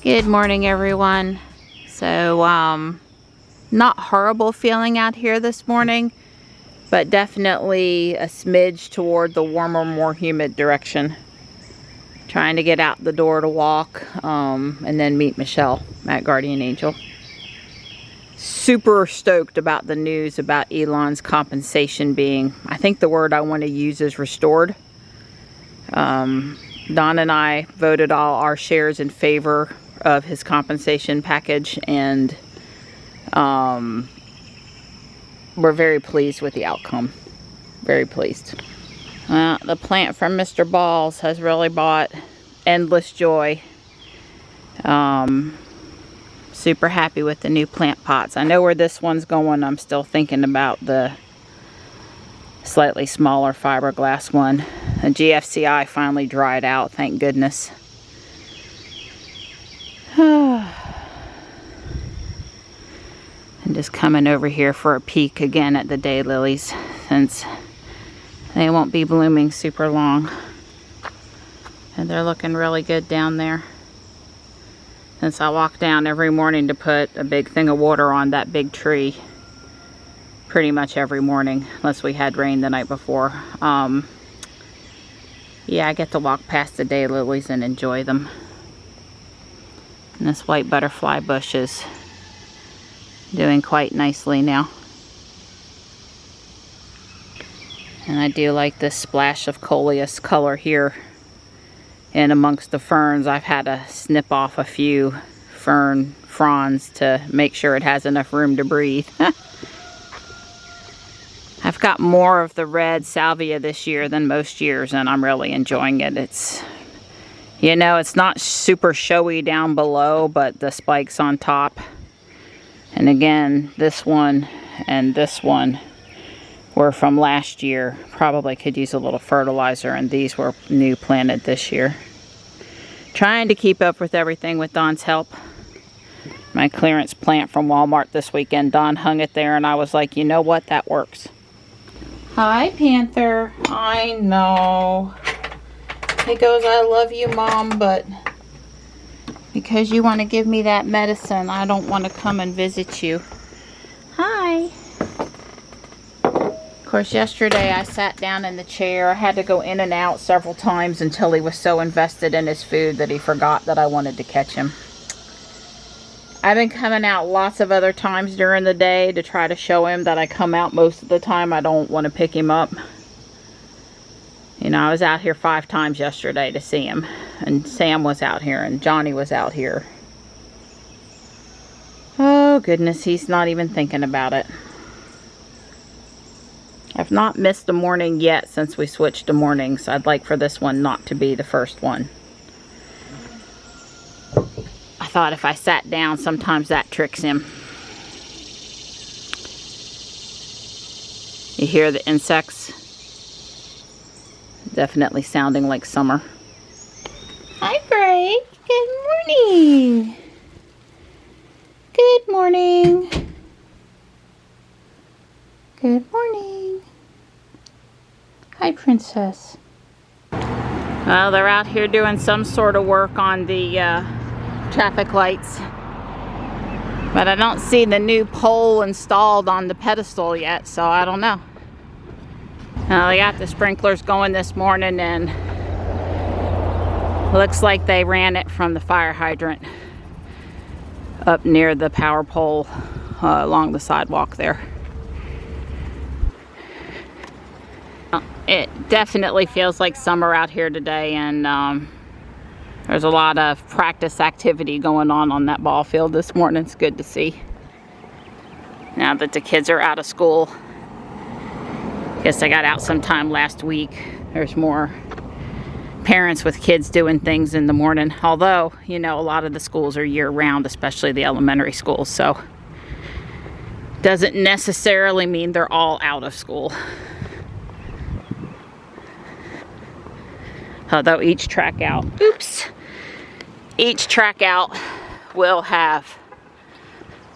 Good morning, everyone. So, not horrible feeling out here this morning, but definitely a smidge toward the warmer, more humid direction. Trying to get out the door to walk, and then meet Michelle at Guardian Angel. Super stoked about the news about Elon's compensation being, I think the word I want to use is restored. Don and I voted all our shares in favor of his compensation package, and we're very pleased with the outcome. Very pleased. The plant from Mr. Balls has really brought endless joy. Super happy with the new plant pots. I know where this one's going. I'm still thinking about the slightly smaller fiberglass one. The GFCI finally dried out, thank goodness. And just coming over here for a peek again at the daylilies, since they won't be blooming super long. And they're looking really good down there. Since I walk down every morning to put a big thing of water on that big tree. Pretty much every morning, unless we had rain the night before. Yeah, I get to walk past the daylilies and enjoy them. And this white butterfly bush is doing quite nicely now. And I do like this splash of coleus color here. And amongst the ferns, I've had to snip off a few fern fronds to make sure it has enough room to breathe. I've got more of the red salvia this year than most years, and I'm really enjoying it. It's, you know, it's not super showy down below, but the spikes on top. And again, this one and this one were from last year. Probably could use a little fertilizer, and these were new planted this year. Trying to keep up with everything with Don's help. My clearance plant from Walmart this weekend, Don hung it there, and I was like, you know what, that works. Hi, Panther. I know. He goes, I love you, Mom, but because you want to give me that medicine, I don't want to come and visit you. Hi. Of course, yesterday I sat down in the chair. I had to go in and out several times until he was so invested in his food that he forgot that I wanted to catch him. I've been coming out lots of other times during the day to try to show him that I come out most of the time. I don't want to pick him up. You know, I was out here 5 times yesterday to see him. And Sam was out here and Johnny was out here. Oh goodness, he's not even thinking about it. I've not missed a morning yet since we switched to mornings. I'd like for this one not to be the first one. I thought if I sat down, sometimes that tricks him. You hear the insects? Definitely sounding like summer. Hi, Bray. Good morning. Good morning. Good morning. Hi, Princess. Well, they're out here doing some sort of work on the traffic lights. But I don't see the new pole installed on the pedestal yet, so I don't know. They got the sprinklers going this morning, and looks like they ran it from the fire hydrant up near the power pole along the sidewalk there. It definitely feels like summer out here today, and there's a lot of practice activity going on that ball field this morning. It's good to see. Now that the kids are out of school. Guess I got out sometime last week. There's more parents with kids doing things in the morning. Although, you know, a lot of the schools are year-round, especially the elementary schools. So, doesn't necessarily mean they're all out of school. Although each track out, each track out will have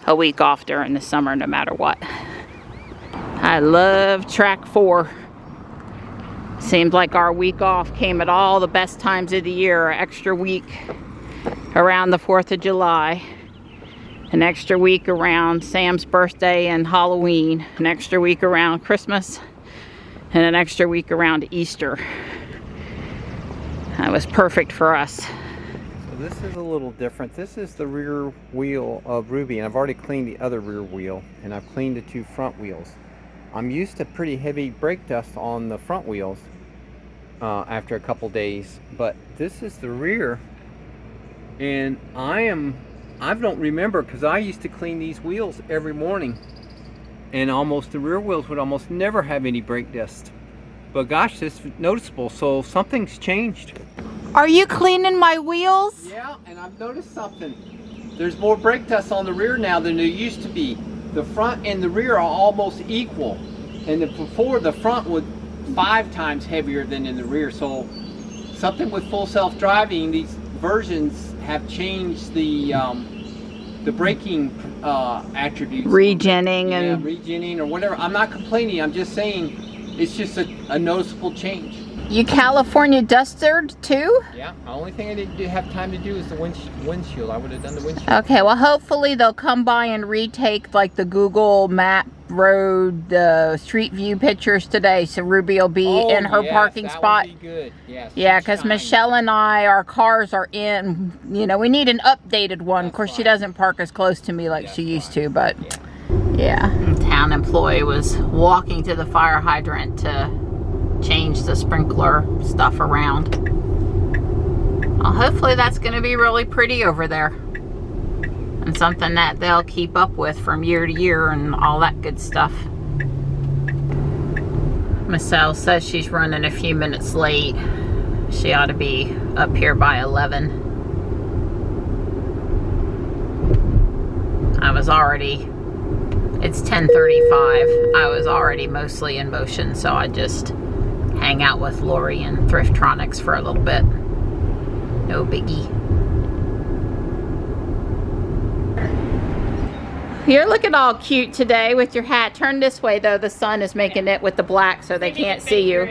a week off during the summer no matter what. I love track 4. Seems like our week off came at all the best times of the year. Extra week around the 4th of July, an extra week around Sam's birthday and Halloween, an extra week around Christmas, and an extra week around Easter. That was perfect for us. So this is a little different. This is the rear wheel of Ruby, and I've already cleaned the other rear wheel, and I've cleaned the 2 front wheels. I'm used to pretty heavy brake dust on the front wheels after a couple days, but this is the rear, and I don't remember, because I used to clean these wheels every morning, and the rear wheels would almost never have any brake dust. But gosh, this is noticeable, so something's changed. Are you cleaning my wheels? Yeah, and I've noticed something. There's more brake dust on the rear now than there used to be. The front and the rear are almost equal, and before the front was 5 times heavier than in the rear. So something with full self-driving, these versions have changed the braking attributes. Regenning and regenning or whatever. I'm not complaining. I'm just saying it's just a noticeable change. You California dusted too? Yeah, the only thing I didn't have time to do is the windshield. I would have done the windshield. Okay, well hopefully they'll come by and retake like the Google map road street view pictures today, so Ruby will be in her parking spot. Would be good. Yes, yeah, because Michelle and I, our cars are in, you know, we need an updated one. Of course, she doesn't park as close to me like she used to, but yeah. Town employee was walking to the fire hydrant to change the sprinkler stuff around. Well, hopefully that's going to be really pretty over there, and something that they'll keep up with from year to year and all that good stuff. Michelle says she's running a few minutes late. She ought to be up here by 11. It's 10:35. I was already mostly in motion, so I just hang out with Lori and Thriftronics for a little bit. No biggie. You're looking all cute today with your hat. Turn this way though, the sun is making it with the black so they can't see you.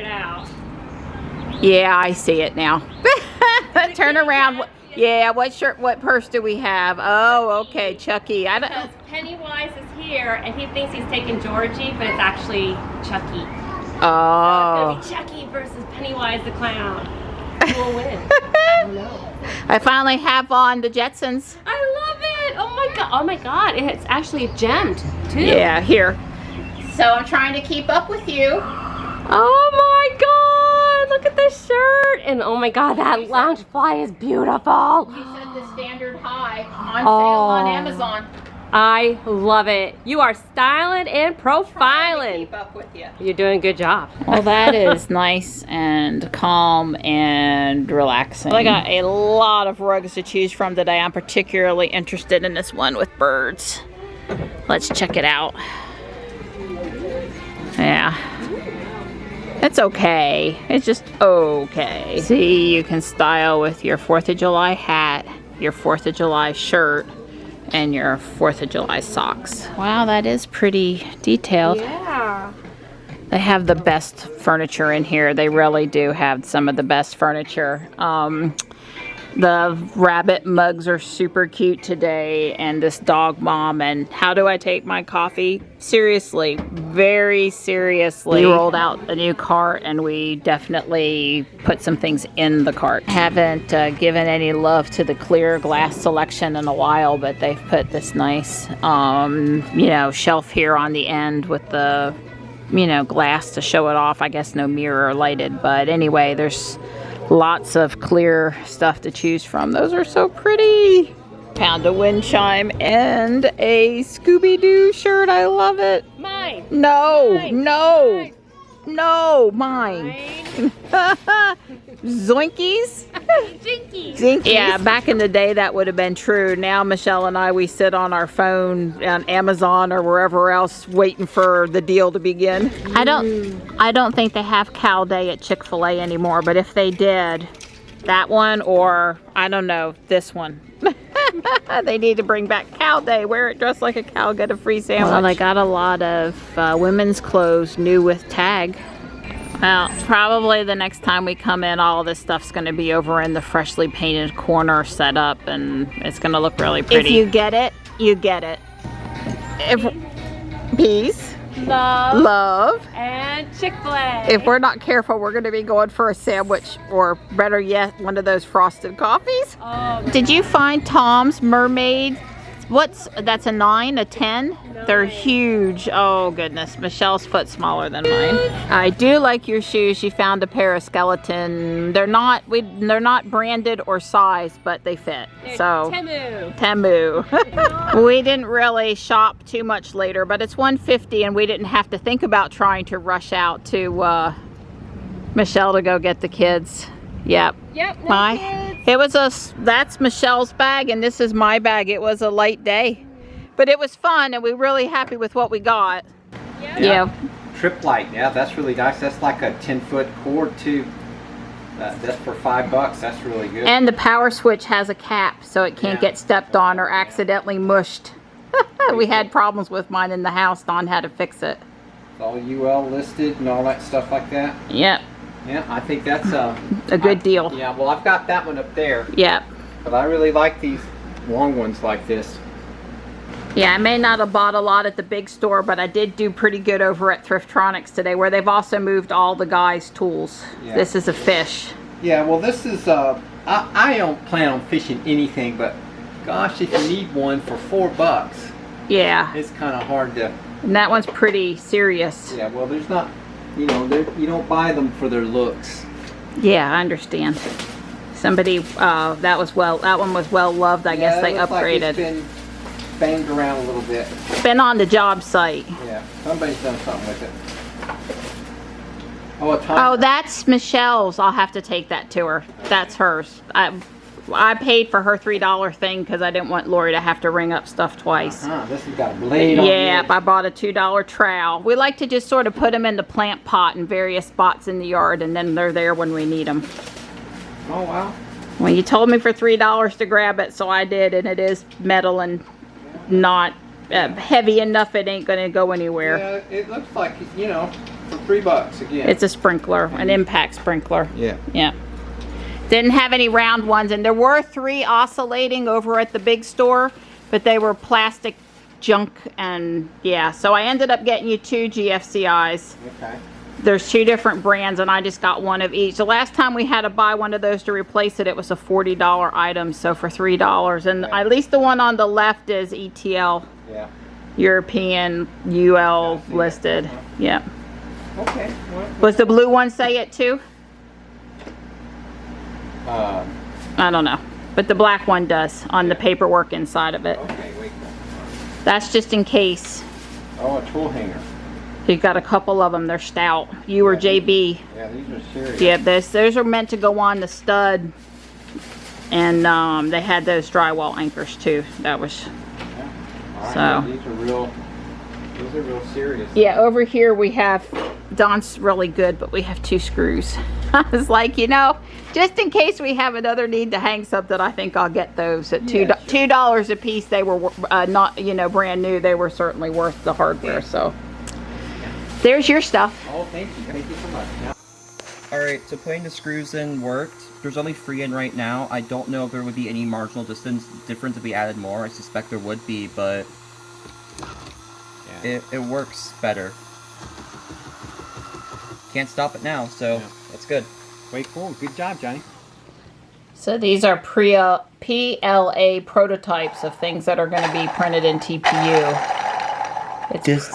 Yeah, I see it now. Turn around. Yeah, what purse do we have? Oh, okay, Chucky. Because Pennywise is here and he thinks he's taking Georgie, but it's actually Chucky. Oh. So it's gonna be Chucky versus Pennywise the clown. Who will win? I don't know. I finally have on the Jetsons. I love it. Oh my god. Oh my god. It's actually gemmed too. Yeah, here. So I'm trying to keep up with you. Oh my god. Look at this shirt. And oh my god, that lounge fly is beautiful. You said the standard high on sale on Amazon. I love it. You are styling and profiling. Keep up with you. You're doing a good job. Well, that is nice and calm and relaxing. I got a lot of rugs to choose from today. I'm particularly interested in this one with birds. Let's check it out. Yeah. It's okay. It's just okay. See, you can style with your 4th of July hat, your 4th of July shirt, and your 4th of July socks. Wow, that is pretty detailed. Yeah. They have the best furniture in here. They really do have some of the best furniture. The rabbit mugs are super cute today, and this dog mom, and how do I take my coffee? Seriously, very seriously. We rolled out a new cart and we definitely put some things in the cart. Haven't given any love to the clear glass selection in a while, but they've put this nice, you know, shelf here on the end with the, you know, glass to show it off. I guess no mirror lighted, but anyway, there's lots of clear stuff to choose from. Those are so pretty. Found a wind chime and a Scooby-Doo shirt. I love it. Mine. No, Mine. no, Mine. no, mine. Zoinkies? Jinkies. Yeah, back in the day that would have been true. Now Michelle and I, we sit on our phone on Amazon or wherever else waiting for the deal to begin. I don't think they have Cow Day at Chick-fil-A anymore, but if they did, that one or I don't know, this one. They need to bring back Cow Day. Wear it dressed like a cow, get a free sandwich. Well, I got a lot of women's clothes new with tag. Well, probably the next time we come in, all this stuff's going to be over in the freshly painted corner set up, and it's going to look really pretty. If you get it, you get it. Peace, love, and Chick-fil-A. If we're not careful, we're going to be going for a sandwich, or better yet, one of those frosted coffees. Did you find Tom's mermaid? That's a 9, a 10? They're huge. Oh goodness, Michelle's foot smaller than mine. I do like your shoes. She found a pair of skeleton. They're not branded or sized, but they fit. So Temu. We didn't really shop too much later, but it's 1:50 and we didn't have to think about trying to rush out to Michelle to go get the kids. Yep. Yep. No kids. That's Michelle's bag and this is my bag. It was a light day, but it was fun and we're really happy with what we got. Yep. Yeah. Trip light. Yeah, that's really nice. That's like a 10-foot cord too. That's for $5. That's really good. And the power switch has a cap so it can't get stepped on or accidentally mushed. We had problems with mine in the house. Don had to fix it. It's all UL listed and all that stuff like that. Yep. Yeah, I think that's a good deal. Yeah, well, I've got that one up there. Yep. But I really like these long ones like this. Yeah, I may not have bought a lot at the big store, but I did do pretty good over at Thriftronics today, where they've also moved all the guys' tools. Yeah. This is a fish. Yeah, well, this is, I don't plan on fishing anything, but gosh, if you need one for $4, yeah, it's kind of hard to. And that one's pretty serious. Yeah, well, there's not, you know, you don't buy them for their looks. Yeah, I understand. Somebody, that one was well loved. I guess they upgraded. Like it's been banged around a little bit. Been on the job site. Yeah, somebody's done something with it. Oh, that's Michelle's. I'll have to take that to her. That's hers. I paid for her $3 thing because I didn't want Lori to have to ring up stuff twice. This has got a blade on it. Yeah, I bought a $2 trowel. We like to just sort of put them in the plant pot in various spots in the yard, and then they're there when we need them. Oh, wow. Well, you told me for $3 to grab it, so I did, and it is metal and not heavy enough it ain't going to go anywhere. Yeah, it looks like, you know, for $3 again. It's a sprinkler, an impact sprinkler. Yeah. Yeah. Didn't have any round ones, and there were 3 oscillating over at the big store, but they were plastic junk, and yeah, so I ended up getting you 2 GFCIs. Okay. There's 2 different brands, and I just got one of each. The last time we had to buy one of those to replace it, it was a $40 item, so for $3. And at least the one on the left is ETL. Yeah. European UL listed. Yeah. Okay. Was the blue one say it too? I don't know, but the black one does on the paperwork inside of it. Okay, wait. That's just in case. Oh, a tool hanger. You've got a couple of them. They're stout. You or JB. Yeah, these are serious. Yeah, those are meant to go on the stud, and they had those drywall anchors too. That was. Yeah. So. These are real. These are real serious. Yeah, over here we have. Don's really good, but we have 2 screws. I was like, you know, just in case we have another need to hang something, I think I'll get those at $2 a piece. They were not, you know, brand new. They were certainly worth the hardware. So there's your stuff. Oh, thank you. Thank you so much. Yeah. Alright, so putting the screws in worked. There's only 3 in right now. I don't know if there would be any marginal difference if we added more. I suspect there would be, but it works better. Can't stop it now, so that's good. Way cool. Good job, Johnny. So these are PLA prototypes of things that are going to be printed in TPU.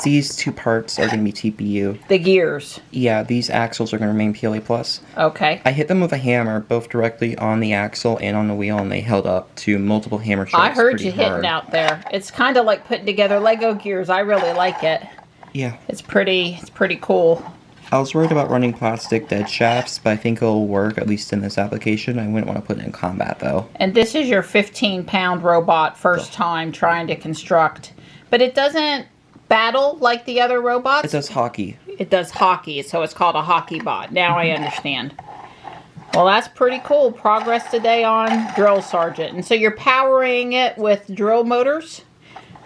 These 2 parts are going to be TPU. The gears. Yeah, these axles are going to remain PLA+. Okay. I hit them with a hammer, both directly on the axle and on the wheel, and they held up to multiple hammer strikes. I heard you hitting out there. It's kind of like putting together Lego gears. I really like it. Yeah. It's pretty cool. I was worried about running plastic dead shafts, but I think it'll work, at least in this application. I wouldn't want to put it in combat, though. And this is your 15-pound robot, first time trying to construct. But it doesn't battle like the other robots? It does hockey. It does hockey, so it's called a hockey bot. Now I understand. Well, that's pretty cool. Progress today on Drill Sergeant. And so you're powering it with drill motors,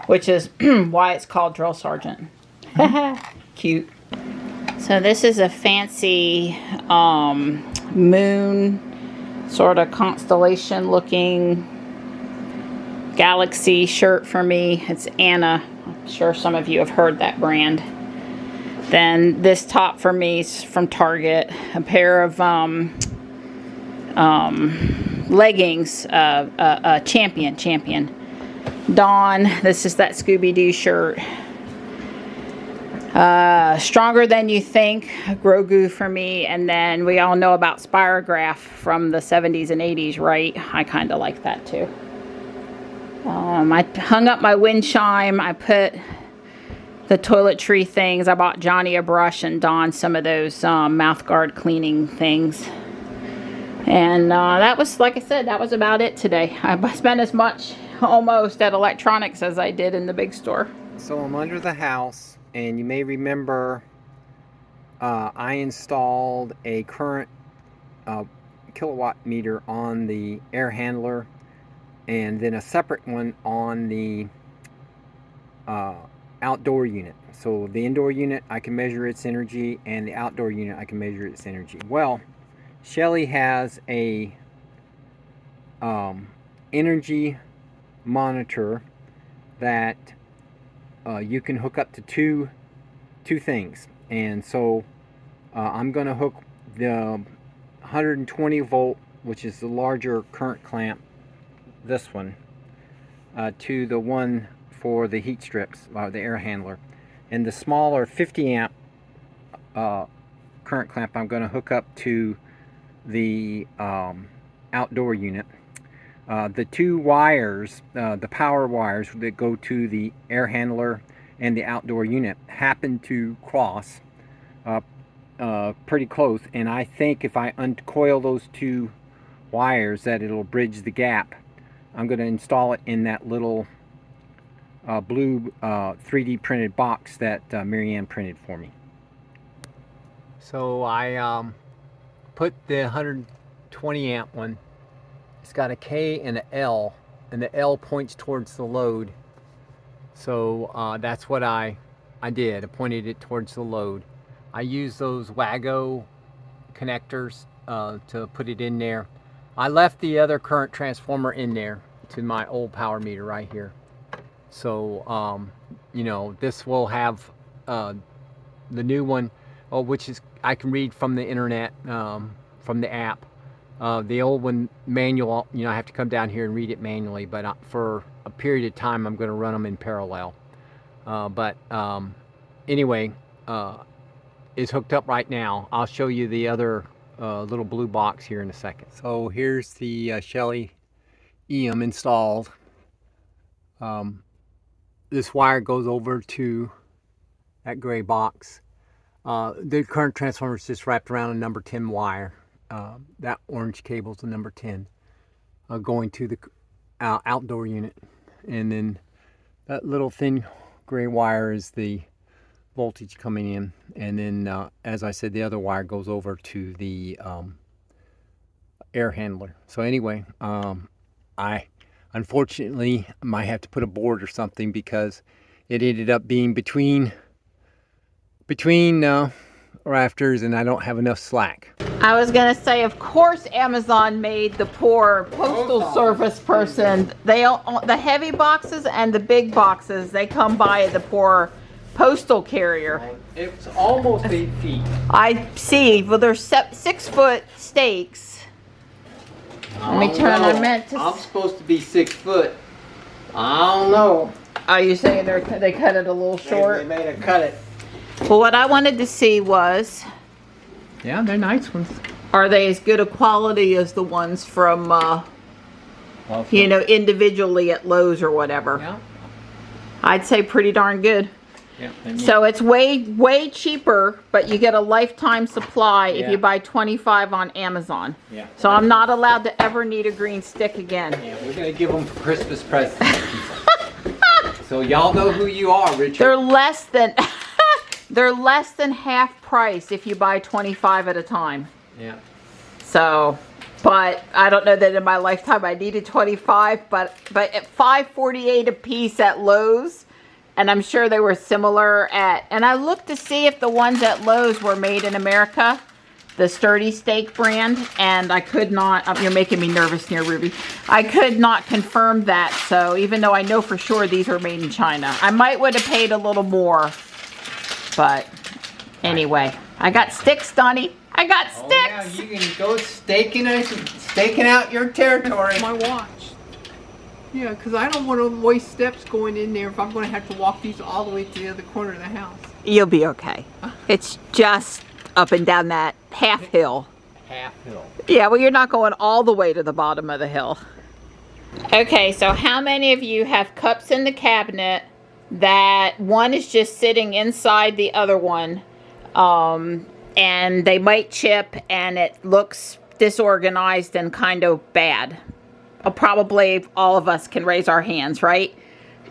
which is why it's called Drill Sergeant. Cute. So this is a fancy moon sort of constellation looking galaxy shirt for me. It's Anna. I'm sure some of you have heard that brand. Then this top for me is from Target. A pair of leggings, Champion. Dawn. This is that Scooby-Doo shirt. Stronger Than You Think, Grogu for me. And then we all know about Spirograph from the 70s and 80s, right? I kind of like that too. I hung up my wind chime. I put the toiletry things. I bought Johnny a brush and Dawn some of those mouth guard cleaning things. And that was, like I said, that was about it today. I spent as much almost at electronics as I did in the big store. So I'm under the house, and you may remember I installed a current kilowatt meter on the air handler, and then a separate one on the outdoor unit. So the indoor unit, I can measure its energy, and the outdoor unit, I can measure its energy. Well, Shelly has a energy monitor that you can hook up to two things. And so I'm going to hook the 120 volt, which is the larger current clamp, this one, to the one for the heat strips, the air handler. And the smaller 50 amp current clamp I'm going to hook up to the outdoor unit. The two wires, the power wires that go to the air handler and the outdoor unit, happen to cross pretty close, and I think if I uncoil those two wires that it'll bridge the gap. I'm going to install it in that little blue 3D printed box that Marianne printed for me. So I put the 120 amp one. It's got a K and an L, and the L points towards the load. So that's what I did. I pointed it towards the load. I used those Wago connectors to put it in there. I left the other current transformer in there to my old power meter right here. So you know, this will have the new one, which is I can read from the internet, from the app. The old one, manual, you know, I have to come down here and read it manually, but for a period of time I'm going to run them in parallel. Anyway, it's hooked up right now. I'll show you the other little blue box here in a second. So here's the Shelly EM installed. This wire goes over to that gray box. The current transformer is just wrapped around a number 10 wire. That orange cable is the number 10 going to the outdoor unit, and then that little thin gray wire is the voltage coming in, and then as I said, the other wire goes over to the air handler. So anyway, I unfortunately might have to put a board or something because it ended up being between rafters, and I don't have enough slack. I was gonna say, of course Amazon made the poor postal service person. They the heavy boxes and the big boxes, they come by the poor postal carrier. It's almost 8 feet. I see. Well, they're 6 foot stakes. Let me turn. I meant to. I'm supposed to be 6 foot. I don't know. Are you saying they cut it a little short? They made her cut it. Well, what I wanted to see was, Yeah, they're nice ones. are they as good a quality as the ones from, you know, individually at Lowe's or whatever? Yeah. I'd say pretty darn good. Yeah. So it's way cheaper, but you get a lifetime supply if you buy 25 on Amazon. Yeah. So I'm not allowed to ever need a green stick again. Yeah, we're gonna give them for Christmas presents. So y'all know who you are, Richard. They're less than they're less than half price if you buy 25 at a time. Yeah. So, but I don't know that in my lifetime I needed 25, but at $5.48 a piece at Lowe's, And I'm sure they were similar and I looked to see if the ones at Lowe's were made in America, the Sturdy Steak brand, and I could not, you're making me nervous here, Ruby. I could not confirm that, so even though I know for sure these were made in China. I might would have paid a little more, but anyway. I got sticks, Donnie. I got sticks. Yeah, you can go staking out your territory. My watch. Yeah, because I don't want to waste steps going in there if I'm going to have to walk these all the way to the other corner of the house. You'll be okay. It's just up and down that half hill. Half hill. Yeah, well, you're not going all the way to the bottom of the hill. Okay, so how many of you have cups in the cabinet that one is just sitting inside the other one, and they might chip and it looks disorganized and kind of bad? Probably all of us can raise our hands, right?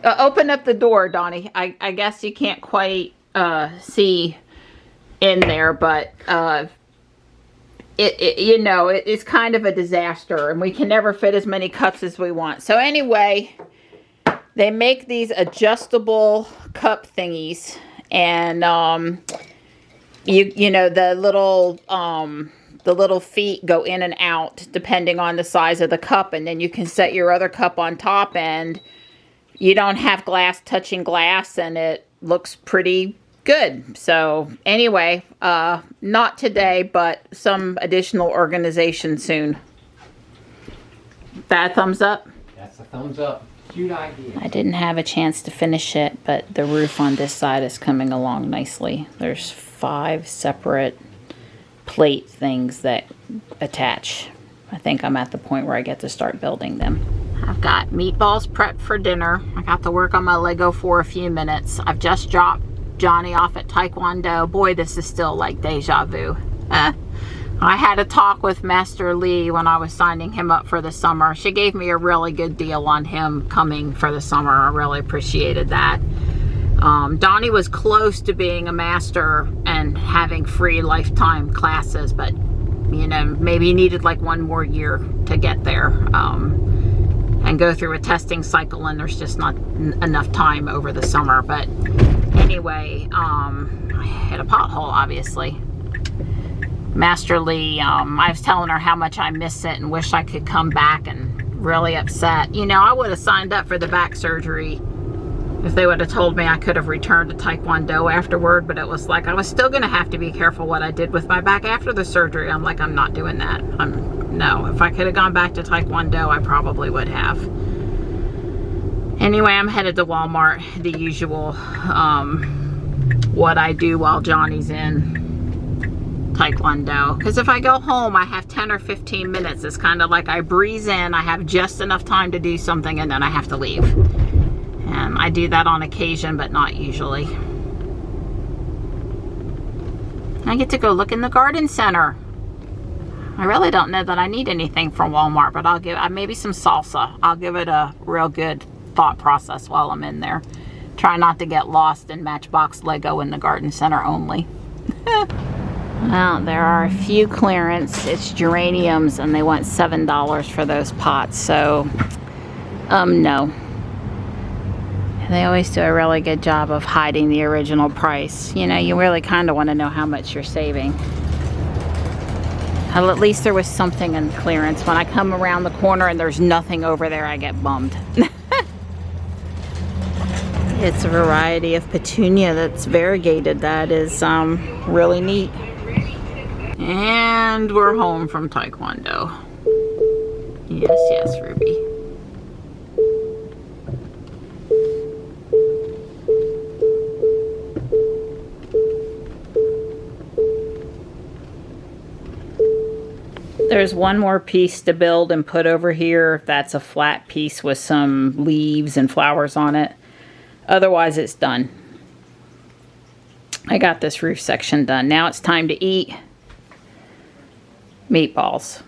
Open up the door, Donnie. I guess you can't quite see in there, but it's kind of a disaster, and we can never fit as many cups as we want. So anyway, they make these adjustable cup thingies, and the little feet go in and out depending on the size of the cup, and then you can set your other cup on top, and you don't have glass touching glass, and it looks pretty good. So anyway, not today, but some additional organization soon. That thumbs up? That's a thumbs up. Cute idea. I didn't have a chance to finish it, but the roof on this side is coming along nicely. There's 5 separate plate things that attach. I think I'm at the point where I get to start building them. I've got meatballs prepped for dinner. I got to work on my Lego for a few minutes. I've just dropped Johnny off at Taekwondo. Boy, this is still like deja vu. I had a talk with Master Lee when I was signing him up for the summer. She gave me a really good deal on him coming for the summer. I really appreciated that. Donnie was close to being a master and having free lifetime classes, but maybe he needed like 1 more year to get there and go through a testing cycle, and there's just not enough time over the summer. But anyway, I hit a pothole, obviously. Master Lee, I was telling her how much I miss it and wish I could come back, and really upset. I would have signed up for the back surgery if they would have told me I could have returned to Taekwondo afterward, but it was like I was still going to have to be careful what I did with my back after the surgery. I'm like, I'm not doing that. No, if I could have gone back to Taekwondo, I probably would have. Anyway, I'm headed to Walmart, the usual, what I do while Johnny's in Taekwondo. Because if I go home, I have 10 or 15 minutes. It's kind of like I breeze in, I have just enough time to do something, and then I have to leave. And I do that on occasion, but not usually. I get to go look in the garden center. I really don't know that I need anything from Walmart, but I'll give maybe some salsa. I'll give it a real good thought process while I'm in there. Try not to get lost in Matchbox Lego in the garden center only. Well, there are a few clearance. It's geraniums, and they want $7 for those pots. So, no. They always do a really good job of hiding the original price. You really kind of want to know how much you're saving. Well, at least there was something in clearance. When I come around the corner and there's nothing over there, I get bummed. It's a variety of petunia that's variegated. That is really neat. And we're home from Taekwondo. Yes, Ruby. There's one more piece to build and put over here. That's a flat piece with some leaves and flowers on it. Otherwise, it's done. I got this roof section done. Now it's time to eat meatballs.